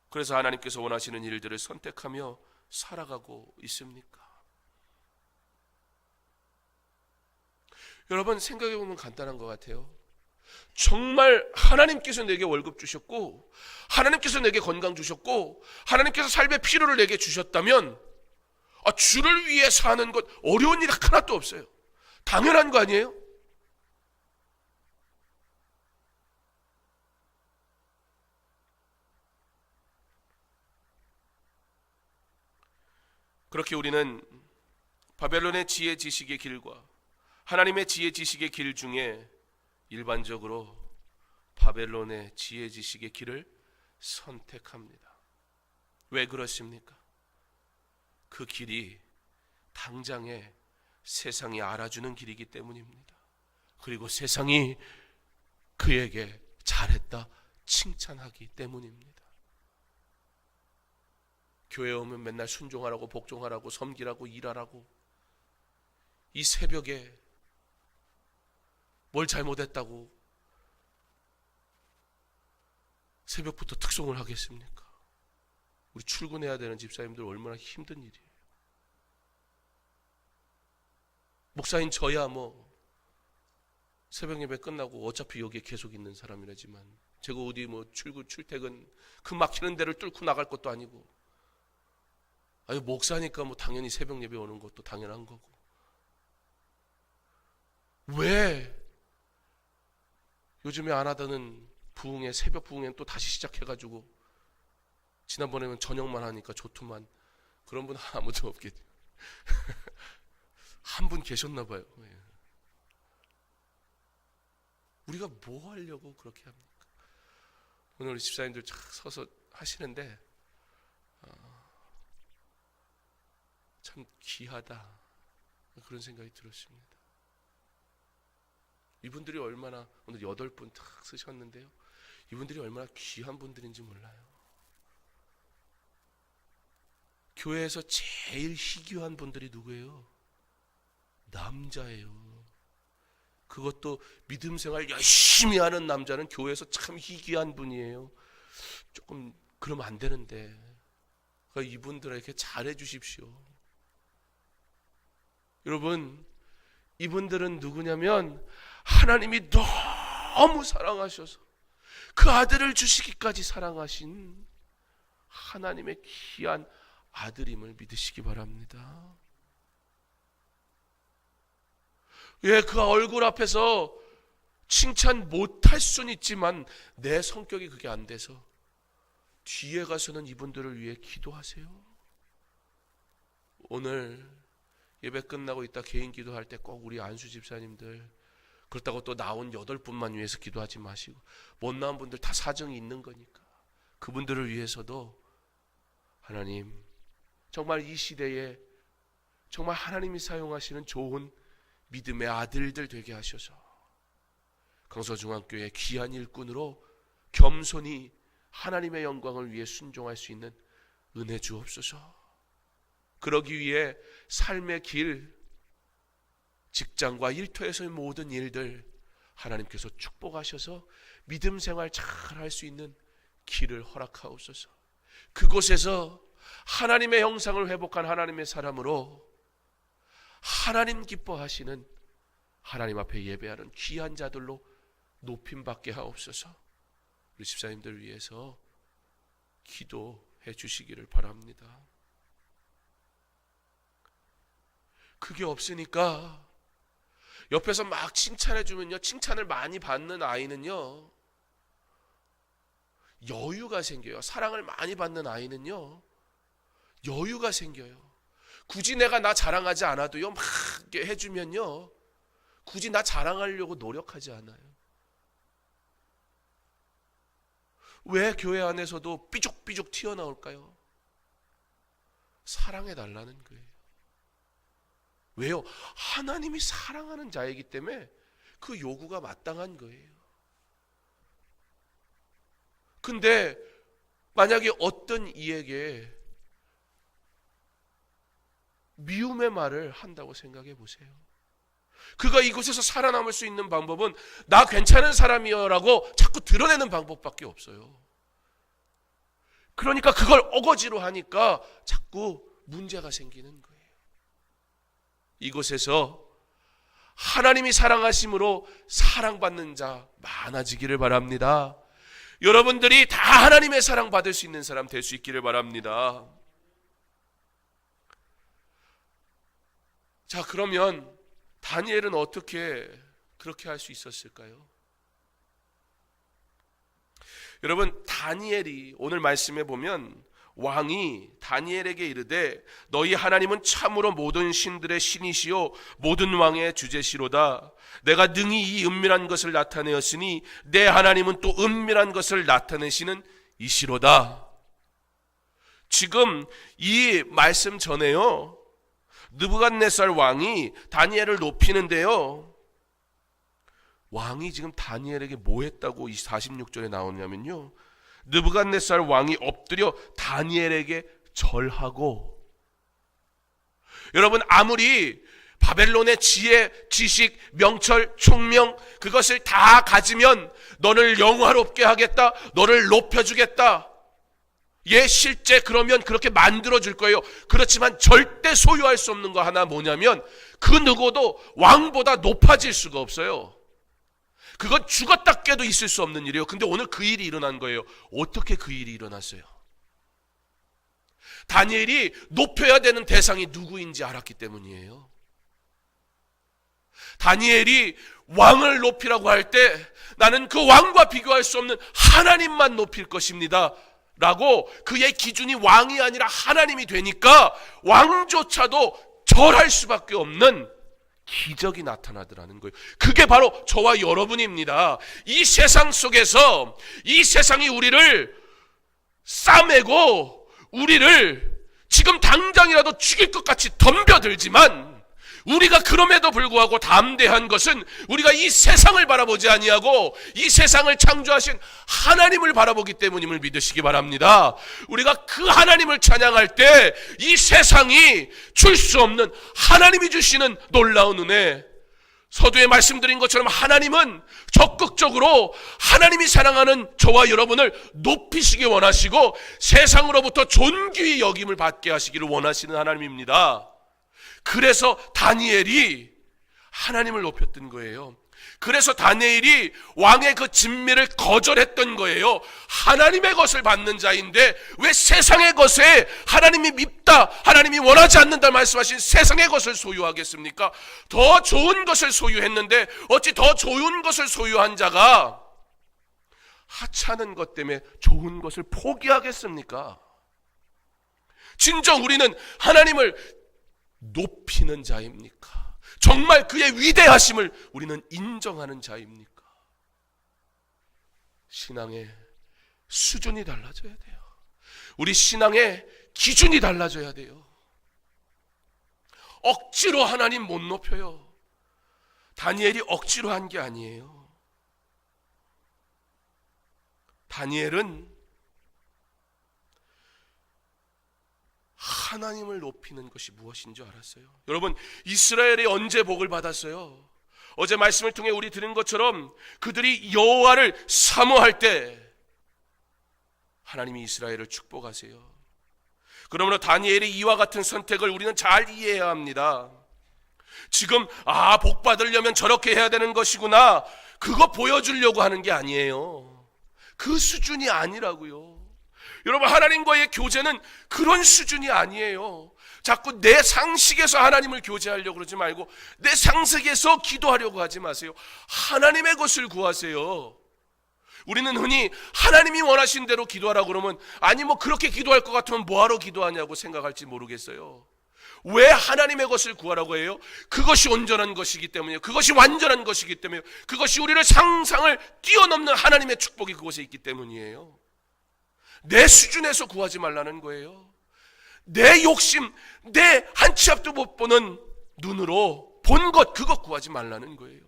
그래서 하나님께서 원하시는 일들을 선택하며 살아가고 있습니까? 여러분 생각해보면 간단한 것 같아요. 정말 하나님께서 내게 월급 주셨고 하나님께서 내게 건강 주셨고 하나님께서 삶의 필요를 내게 주셨다면 주를 위해 사는 것 어려운 일 하나도 없어요. 당연한 거 아니에요? 그렇게 우리는 바벨론의 지혜 지식의 길과 하나님의 지혜 지식의 길 중에 일반적으로 바벨론의 지혜 지식의 길을 선택합니다. 왜 그렇습니까? 그 길이 당장에 세상이 알아주는 길이기 때문입니다. 그리고 세상이 그에게 잘했다, 칭찬하기 때문입니다. 교회 오면 맨날 순종하라고, 복종하라고, 섬기라고, 일하라고, 이 새벽에 뭘 잘못했다고 새벽부터 특송을 하겠습니까? 우리 출근해야 되는 집사님들 얼마나 힘든 일이에요. 목사인 저야 뭐 새벽 예배 끝나고 어차피 여기에 계속 있는 사람이라지만, 제가 어디 뭐 출퇴근 그 막히는 데를 뚫고 나갈 것도 아니고, 아니 목사니까 뭐 당연히 새벽 예배 오는 것도 당연한 거고, 왜 요즘에 안 하다는 부흥회, 새벽 부흥회는 또 다시 시작해가지고, 지난번에는 저녁만 하니까 좋더만, 그런 분 아무도 없겠죠. 한 분 계셨나 봐요. 우리가 뭐 하려고 그렇게 합니까? 오늘 우리 집사님들 착 서서 하시는데 참 귀하다, 그런 생각이 들었습니다. 이분들이 얼마나, 오늘 8분 탁 쓰셨는데요, 이분들이 얼마나 귀한 분들인지 몰라요. 교회에서 제일 희귀한 분들이 누구예요? 남자예요. 그것도 믿음 생활 열심히 하는 남자는 교회에서 참 희귀한 분이에요. 조금 그러면 안 되는데, 그러니까 이분들에게 잘해 주십시오. 여러분, 이분들은 누구냐면 하나님이 너무 사랑하셔서 그 아들을 주시기까지 사랑하신 하나님의 귀한 아들임을 믿으시기 바랍니다. 예, 그 얼굴 앞에서 칭찬 못할 수는 있지만 내 성격이 그게 안 돼서 뒤에 가서는 이분들을 위해 기도하세요. 오늘 예배 끝나고 있다 개인 기도할 때 꼭 우리 안수 집사님들, 그렇다고 또 나온 8분만 위해서 기도하지 마시고, 못 나온 분들 다 사정이 있는 거니까 그분들을 위해서도 하나님, 정말 이 시대에 정말 하나님이 사용하시는 좋은 믿음의 아들들 되게 하셔서 강서중앙교회 귀한 일꾼으로 겸손히 하나님의 영광을 위해 순종할 수 있는 은혜 주옵소서. 그러기 위해 삶의 길, 직장과 일터에서의 모든 일들 하나님께서 축복하셔서 믿음 생활 잘 할 수 있는 길을 허락하옵소서. 그곳에서 하나님의 형상을 회복한 하나님의 사람으로 하나님 기뻐하시는, 하나님 앞에 예배하는 귀한 자들로 높임받게 하옵소서. 우리 집사님들 위해서 기도해 주시기를 바랍니다. 그게 없으니까 옆에서 막 칭찬해 주면요, 칭찬을 많이 받는 아이는요 여유가 생겨요. 사랑을 많이 받는 아이는요 여유가 생겨요. 굳이 내가 나 자랑하지 않아도요 막 해주면요 굳이 나 자랑하려고 노력하지 않아요. 왜 교회 안에서도 삐죽삐죽 튀어나올까요? 사랑해 달라는 거예요. 왜요? 하나님이 사랑하는 자이기 때문에 그 요구가 마땅한 거예요. 근데 만약에 어떤 이에게 미움의 말을 한다고 생각해 보세요. 그가 이곳에서 살아남을 수 있는 방법은 나 괜찮은 사람이여라고 자꾸 드러내는 방법밖에 없어요. 그러니까 그걸 어거지로 하니까 자꾸 문제가 생기는 거예요. 이곳에서 하나님이 사랑하심으로 사랑받는 자 많아지기를 바랍니다. 여러분들이 다 하나님의 사랑받을 수 있는 사람 될 수 있기를 바랍니다. 자, 그러면 다니엘은 어떻게 그렇게 할 수 있었을까요? 여러분, 다니엘이 오늘 말씀에 보면 왕이 다니엘에게 이르되 너희 하나님은 참으로 모든 신들의 신이시요 모든 왕의 주제시로다. 내가 능히 이 은밀한 것을 나타내었으니 내 하나님은 또 은밀한 것을 나타내시는 이시로다. 지금 이 말씀 전에요 느부갓네살 왕이 다니엘을 높이는데요 왕이 지금 다니엘에게 뭐 했다고 이 46절에 나오냐면요, 느부갓네살 왕이 엎드려 다니엘에게 절하고, 여러분 아무리 바벨론의 지혜, 지식, 명철, 총명 그것을 다 가지면 너를 영화롭게 하겠다, 너를 높여주겠다, 예, 실제 그러면 그렇게 만들어줄 거예요. 그렇지만 절대 소유할 수 없는 거 하나 뭐냐면 그 누구도 왕보다 높아질 수가 없어요. 그건 죽었다 깨도 있을 수 없는 일이에요. 근데 오늘 그 일이 일어난 거예요. 어떻게 그 일이 일어났어요? 다니엘이 높여야 되는 대상이 누구인지 알았기 때문이에요. 다니엘이 왕을 높이라고 할 때 나는 그 왕과 비교할 수 없는 하나님만 높일 것입니다 라고 그의 기준이 왕이 아니라 하나님이 되니까 왕조차도 절할 수밖에 없는 기적이 나타나더라는 거예요. 그게 바로 저와 여러분입니다. 이 세상 속에서 이 세상이 우리를 싸매고 우리를 지금 당장이라도 죽일 것 같이 덤벼들지만 우리가 그럼에도 불구하고 담대한 것은 우리가 이 세상을 바라보지 아니하고 이 세상을 창조하신 하나님을 바라보기 때문임을 믿으시기 바랍니다. 우리가 그 하나님을 찬양할 때 이 세상이 줄 수 없는 하나님이 주시는 놀라운 은혜, 서두에 말씀드린 것처럼 하나님은 적극적으로 하나님이 사랑하는 저와 여러분을 높이시기 원하시고 세상으로부터 존귀히 여김을 받게 하시기를 원하시는 하나님입니다. 그래서 다니엘이 하나님을 높였던 거예요. 그래서 다니엘이 왕의 그 진미를 거절했던 거예요. 하나님의 것을 받는 자인데 왜 세상의 것에 하나님이 밉다, 하나님이 원하지 않는다 말씀하신 세상의 것을 소유하겠습니까? 더 좋은 것을 소유했는데 어찌 더 좋은 것을 소유한 자가 하찮은 것 때문에 좋은 것을 포기하겠습니까? 진정 우리는 하나님을 높이는 자입니까? 정말 그의 위대하심을 우리는 인정하는 자입니까? 신앙의 수준이 달라져야 돼요. 우리 신앙의 기준이 달라져야 돼요. 억지로 하나님 못 높여요. 다니엘이 억지로 한 게 아니에요. 다니엘은 하나님을 높이는 것이 무엇인 줄 알았어요. 여러분, 이스라엘이 언제 복을 받았어요? 어제 말씀을 통해 우리 들은 것처럼 그들이 여호와를 사모할 때 하나님이 이스라엘을 축복하세요. 그러므로 다니엘의 이와 같은 선택을 우리는 잘 이해해야 합니다. 지금 복 받으려면 저렇게 해야 되는 것이구나, 그거 보여주려고 하는 게 아니에요. 그 수준이 아니라고요. 여러분, 하나님과의 교제는 그런 수준이 아니에요. 자꾸 내 상식에서 하나님을 교제하려고 그러지 말고 내 상식에서 기도하려고 하지 마세요. 하나님의 것을 구하세요. 우리는 흔히 하나님이 원하신 대로 기도하라고 그러면 아니 그렇게 기도할 것 같으면 뭐하러 기도하냐고 생각할지 모르겠어요. 왜 하나님의 것을 구하라고 해요? 그것이 온전한 것이기 때문이에요. 그것이 완전한 것이기 때문이에요. 그것이 우리를 상상을 뛰어넘는 하나님의 축복이 그곳에 있기 때문이에요. 내 수준에서 구하지 말라는 거예요. 내 욕심, 내 한 치 앞도 못 보는 눈으로 본 것, 그것 구하지 말라는 거예요.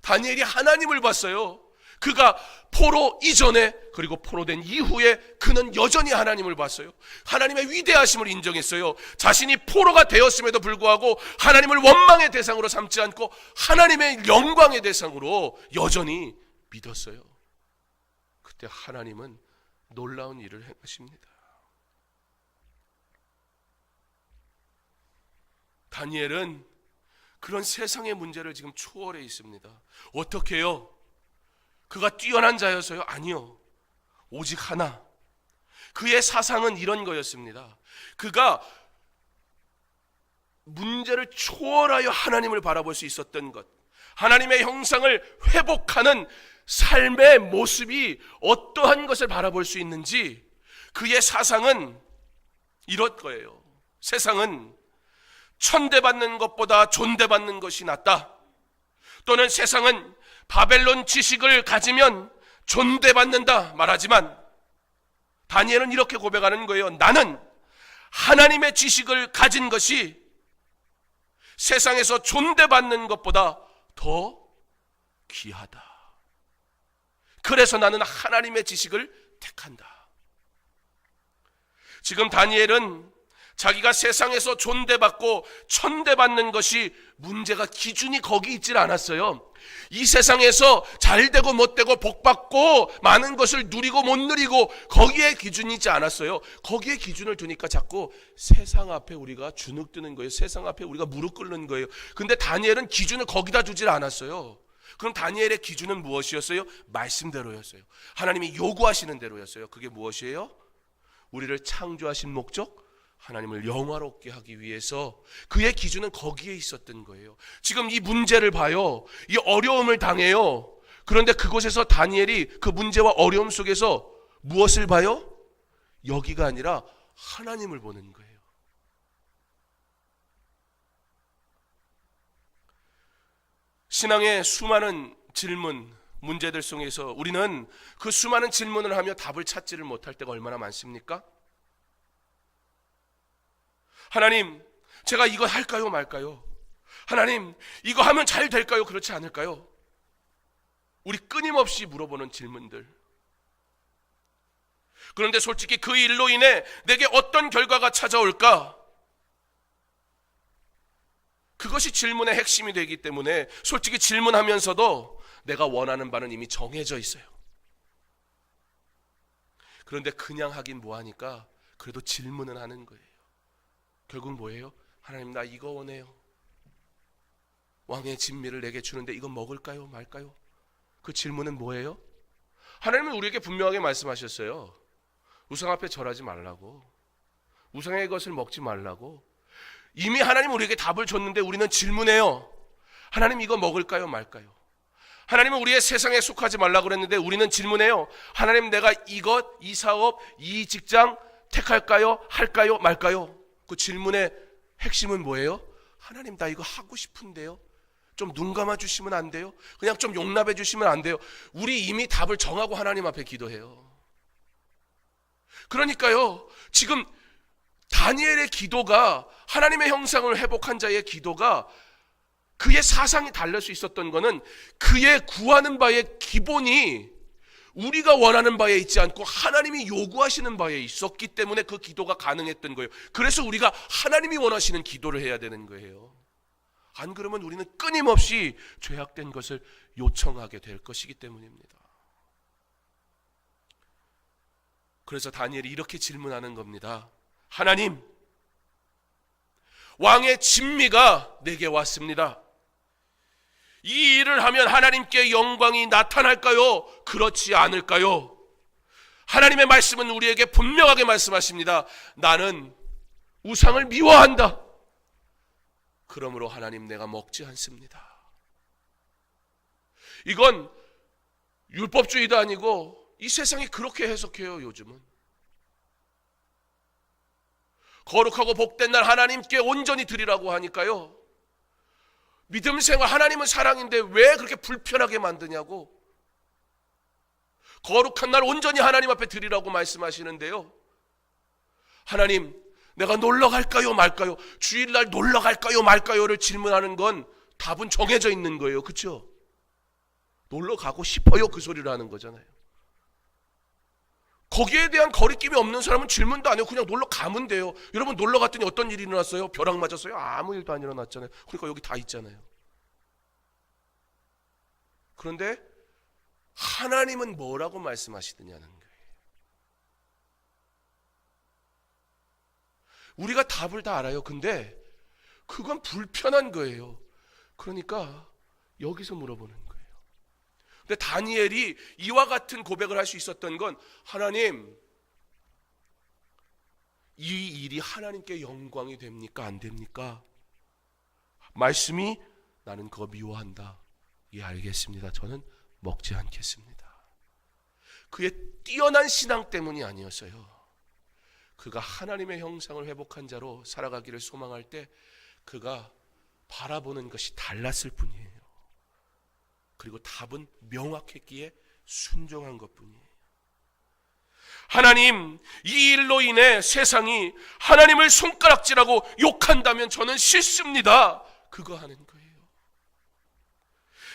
다니엘이 하나님을 봤어요. 그가 포로 이전에 그리고 포로된 이후에 그는 여전히 하나님을 봤어요. 하나님의 위대하심을 인정했어요. 자신이 포로가 되었음에도 불구하고 하나님을 원망의 대상으로 삼지 않고 하나님의 영광의 대상으로 여전히 믿었어요. 그때 하나님은 놀라운 일을 행하십니다. 다니엘은 그런 세상의 문제를 지금 초월해 있습니다. 어떻게 해요? 그가 뛰어난 자여서요? 아니요. 오직 하나. 그의 사상은 이런 거였습니다. 그가 문제를 초월하여 하나님을 바라볼 수 있었던 것, 하나님의 형상을 회복하는 삶의 모습이 어떠한 것을 바라볼 수 있는지, 그의 사상은 이럴 거예요. 세상은 천대받는 것보다 존대받는 것이 낫다. 또는 세상은 바벨론 지식을 가지면 존대받는다 말하지만 다니엘은 이렇게 고백하는 거예요. 나는 하나님의 지식을 가진 것이 세상에서 존대받는 것보다 더 귀하다. 그래서 나는 하나님의 지식을 택한다. 지금 다니엘은 자기가 세상에서 존대받고 천대받는 것이 문제가, 기준이 거기 있질 않았어요. 이 세상에서 잘되고 못되고 복받고 많은 것을 누리고 못 누리고 거기에 기준이 있지 않았어요. 거기에 기준을 두니까 자꾸 세상 앞에 우리가 주눅드는 거예요. 세상 앞에 우리가 무릎 꿇는 거예요. 근데 다니엘은 기준을 거기다 두질 않았어요. 그럼 다니엘의 기준은 무엇이었어요? 말씀대로였어요. 하나님이 요구하시는 대로였어요. 그게 무엇이에요? 우리를 창조하신 목적, 하나님을 영화롭게 하기 위해서 그의 기준은 거기에 있었던 거예요. 지금 이 문제를 봐요. 이 어려움을 당해요. 그런데 그곳에서 다니엘이 그 문제와 어려움 속에서 무엇을 봐요? 여기가 아니라 하나님을 보는 거예요. 신앙의 수많은 질문, 문제들 속에서 우리는 그 수많은 질문을 하며 답을 찾지를 못할 때가 얼마나 많습니까? 하나님, 제가 이거 할까요 말까요? 하나님, 이거 하면 잘 될까요 그렇지 않을까요? 우리 끊임없이 물어보는 질문들. 그런데 솔직히 그 일로 인해 내게 어떤 결과가 찾아올까? 그것이 질문의 핵심이 되기 때문에 솔직히 질문하면서도 내가 원하는 바는 이미 정해져 있어요. 그런데 그냥 하긴 뭐하니까 그래도 질문은 하는 거예요. 결국 뭐예요? 하나님, 나 이거 원해요. 왕의 진미를 내게 주는데 이거 먹을까요 말까요? 그 질문은 뭐예요? 하나님은 우리에게 분명하게 말씀하셨어요. 우상 앞에 절하지 말라고, 우상의 것을 먹지 말라고. 이미 하나님 우리에게 답을 줬는데 우리는 질문해요. 하나님, 이거 먹을까요 말까요? 하나님은 우리의 세상에 속하지 말라고 그랬는데 우리는 질문해요. 하나님, 내가 이것, 이 사업, 이 직장 택할까요? 할까요 말까요? 그 질문의 핵심은 뭐예요? 하나님, 나 이거 하고 싶은데요. 좀 눈 감아 주시면 안 돼요? 그냥 좀 용납해 주시면 안 돼요? 우리 이미 답을 정하고 하나님 앞에 기도해요. 그러니까요, 지금 다니엘의 기도가, 하나님의 형상을 회복한 자의 기도가, 그의 사상이 달릴 수 있었던 것은 그의 구하는 바의 기본이 우리가 원하는 바에 있지 않고 하나님이 요구하시는 바에 있었기 때문에 그 기도가 가능했던 거예요. 그래서 우리가 하나님이 원하시는 기도를 해야 되는 거예요. 안 그러면 우리는 끊임없이 죄악된 것을 요청하게 될 것이기 때문입니다. 그래서 다니엘이 이렇게 질문하는 겁니다. 하나님, 왕의 진미가 내게 왔습니다. 이 일을 하면 하나님께 영광이 나타날까요? 그렇지 않을까요? 하나님의 말씀은 우리에게 분명하게 말씀하십니다. 나는 우상을 미워한다. 그러므로 하나님, 내가 먹지 않습니다. 이건 율법주의도 아니고 이 세상이 그렇게 해석해요. 요즘은 거룩하고 복된 날 하나님께 온전히 드리라고 하니까요, 믿음 생활, 하나님은 사랑인데 왜 그렇게 불편하게 만드냐고. 거룩한 날 온전히 하나님 앞에 드리라고 말씀하시는데요, 하나님, 내가 놀러 갈까요 말까요? 주일날 놀러 갈까요 말까요를 질문하는 건 답은 정해져 있는 거예요. 그렇죠? 놀러 가고 싶어요, 그 소리를 하는 거잖아요. 거기에 대한 거리낌이 없는 사람은 질문도 안 해요. 그냥 놀러 가면 돼요. 여러분, 놀러 갔더니 어떤 일이 일어났어요? 벼락 맞았어요? 아무 일도 안 일어났잖아요. 그러니까 여기 다 있잖아요. 그런데 하나님은 뭐라고 말씀하시느냐는 거예요. 우리가 답을 다 알아요. 근데 그건 불편한 거예요. 그러니까 여기서 물어보는 거예요. 근데 다니엘이 이와 같은 고백을 할 수 있었던 건, 하나님, 이 일이 하나님께 영광이 됩니까 안 됩니까? 말씀이 나는 그거 미워한다. 예, 알겠습니다. 저는 먹지 않겠습니다. 그의 뛰어난 신앙 때문이 아니었어요. 그가 하나님의 형상을 회복한 자로 살아가기를 소망할 때 그가 바라보는 것이 달랐을 뿐이에요. 그리고 답은 명확했기에 순종한 것뿐이에요. 하나님, 이 일로 인해 세상이 하나님을 손가락질하고 욕한다면 저는 싫습니다. 그거 하는 거예요.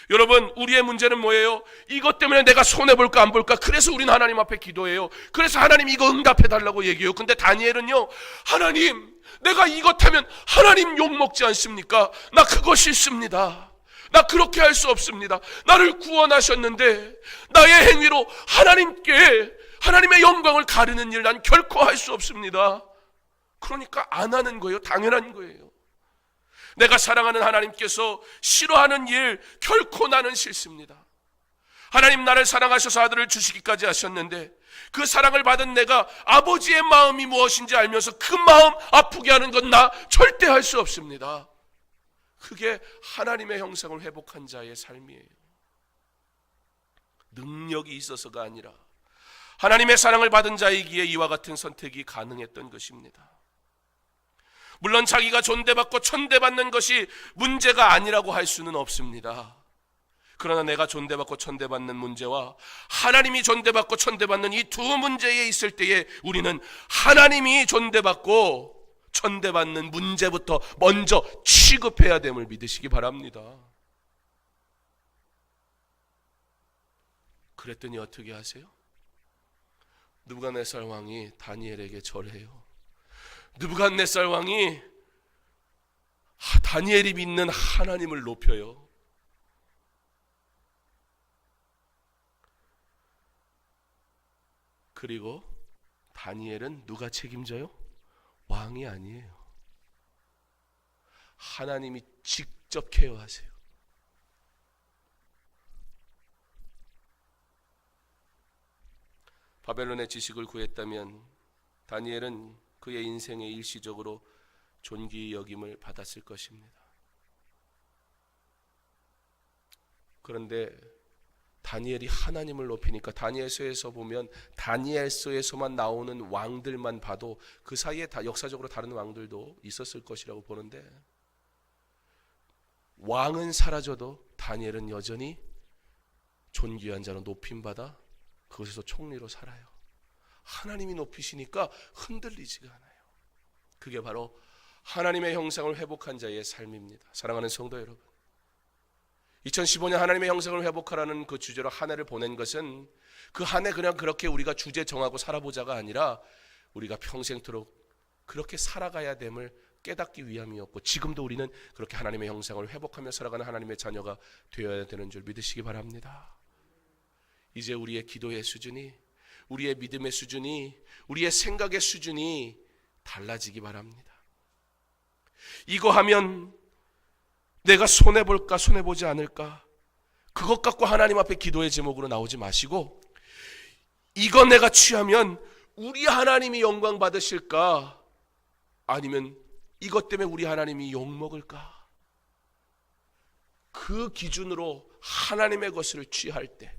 여러분, 우리의 문제는 뭐예요? 이것 때문에 내가 손해볼까 안 볼까? 그래서 우리는 하나님 앞에 기도해요. 그래서 하나님 이거 응답해달라고 얘기해요. 근데 다니엘은요, 하나님, 내가 이것 하면 하나님 욕먹지 않습니까? 나 그거 싫습니다. 나 그렇게 할 수 없습니다. 나를 구원하셨는데 나의 행위로 하나님의 영광을 가르는 일 난 결코 할 수 없습니다. 그러니까 안 하는 거예요. 당연한 거예요. 내가 사랑하는 하나님께서 싫어하는 일 결코 나는 싫습니다. 하나님 나를 사랑하셔서 아들을 주시기까지 하셨는데 그 사랑을 받은 내가 아버지의 마음이 무엇인지 알면서 그 마음 아프게 하는 건 나 절대 할 수 없습니다. 그게 하나님의 형상을 회복한 자의 삶이에요. 능력이 있어서가 아니라 하나님의 사랑을 받은 자이기에 이와 같은 선택이 가능했던 것입니다. 물론 자기가 존대받고 천대받는 것이 문제가 아니라고 할 수는 없습니다. 그러나 내가 존대받고 천대받는 문제와 하나님이 존대받고 천대받는 이 두 문제에 있을 때에 우리는 하나님이 존대받고 천대받는 문제부터 먼저 취급해야 됨을 믿으시기 바랍니다. 그랬더니 어떻게 하세요? 느부갓네살 왕이 다니엘에게 절해요. 느부갓네살 왕이 다니엘이 믿는 하나님을 높여요. 그리고 다니엘은 누가 책임져요? 왕이 아니에요. 하나님이 직접 케어하세요. 바벨론의 지식을 구했다면 다니엘은 그의 인생에 일시적으로 존귀 여김을 받았을 것입니다. 그런데 다니엘이 하나님을 높이니까 다니엘서에서 보면 다니엘서에서만 나오는 왕들만 봐도 그 사이에 다 역사적으로 다른 왕들도 있었을 것이라고 보는데 왕은 사라져도 다니엘은 여전히 존귀한 자로 높임받아 그것에서 총리로 살아요. 하나님이 높이시니까 흔들리지가 않아요. 그게 바로 하나님의 형상을 회복한 자의 삶입니다. 사랑하는 성도 여러분, 2015년 하나님의 형상을 회복하라는 그 주제로 한 해를 보낸 것은 그 한 해 그냥 그렇게 우리가 주제 정하고 살아보자가 아니라 우리가 평생토록 그렇게 살아가야 됨을 깨닫기 위함이었고 지금도 우리는 그렇게 하나님의 형상을 회복하며 살아가는 하나님의 자녀가 되어야 되는 줄 믿으시기 바랍니다. 이제 우리의 기도의 수준이, 우리의 믿음의 수준이, 우리의 생각의 수준이 달라지기 바랍니다. 이거 하면 내가 손해볼까 손해보지 않을까 그것 갖고 하나님 앞에 기도의 제목으로 나오지 마시고 이거 내가 취하면 우리 하나님이 영광 받으실까 아니면 이것 때문에 우리 하나님이 욕먹을까 그 기준으로 하나님의 것을 취할 때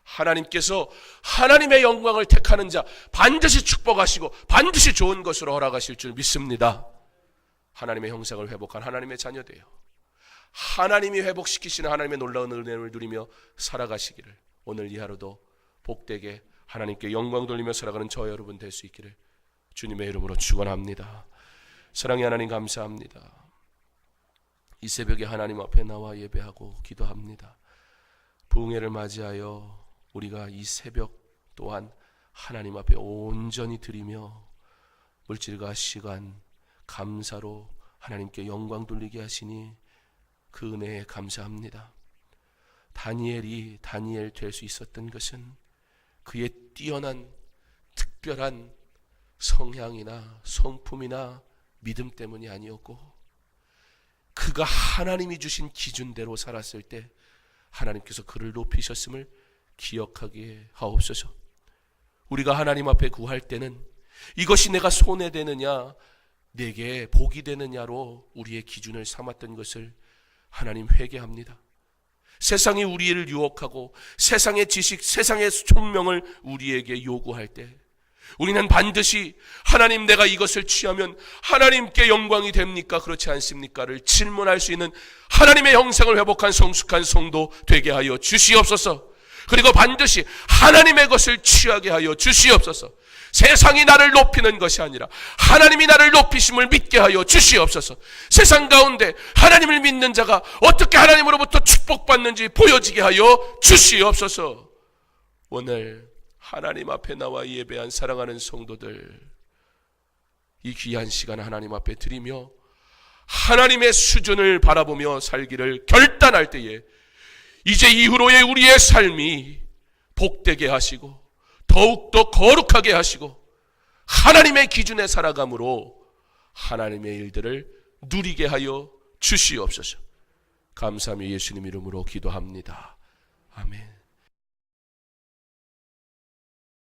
하나님께서 하나님의 영광을 택하는 자 반드시 축복하시고 반드시 좋은 것으로 허락하실 줄 믿습니다. 하나님의 형상을 회복한 하나님의 자녀되어 하나님이 회복시키시는 하나님의 놀라운 은혜를 누리며 살아가시기를 오늘 이 하루도 복되게 하나님께 영광 돌리며 살아가는 저 여러분 될 수 있기를 주님의 이름으로 축원합니다. 사랑의 하나님 감사합니다. 이 새벽에 하나님 앞에 나와 예배하고 기도합니다. 부흥회를 맞이하여 우리가 이 새벽 또한 하나님 앞에 온전히 드리며 물질과 시간 감사로 하나님께 영광 돌리게 하시니 그 은혜에 감사합니다. 다니엘이 다니엘 될 수 있었던 것은 그의 뛰어난 특별한 성향이나 성품이나 믿음 때문이 아니었고 그가 하나님이 주신 기준대로 살았을 때 하나님께서 그를 높이셨음을 기억하게 하옵소서. 우리가 하나님 앞에 구할 때는 이것이 내가 손해되느냐 내게 복이 되느냐로 우리의 기준을 삼았던 것을 하나님 회개합니다. 세상이 우리를 유혹하고 세상의 지식, 세상의 총명을 우리에게 요구할 때 우리는 반드시 하나님 내가 이것을 취하면 하나님께 영광이 됩니까? 그렇지 않습니까?를 질문할 수 있는 하나님의 형상을 회복한 성숙한 성도 되게 하여 주시옵소서. 그리고 반드시 하나님의 것을 취하게 하여 주시옵소서. 세상이 나를 높이는 것이 아니라 하나님이 나를 높이심을 믿게 하여 주시옵소서. 세상 가운데 하나님을 믿는 자가 어떻게 하나님으로부터 축복받는지 보여지게 하여 주시옵소서. 오늘 하나님 앞에 나와 예배한 사랑하는 성도들, 이 귀한 시간 하나님 앞에 드리며 하나님의 수준을 바라보며 살기를 결단할 때에 이제 이후로의 우리의 삶이 복되게 하시고 더욱더 거룩하게 하시고 하나님의 기준에 살아감으로 하나님의 일들을 누리게 하여 주시옵소서. 감사하며 예수님 이름으로 기도합니다. 아멘.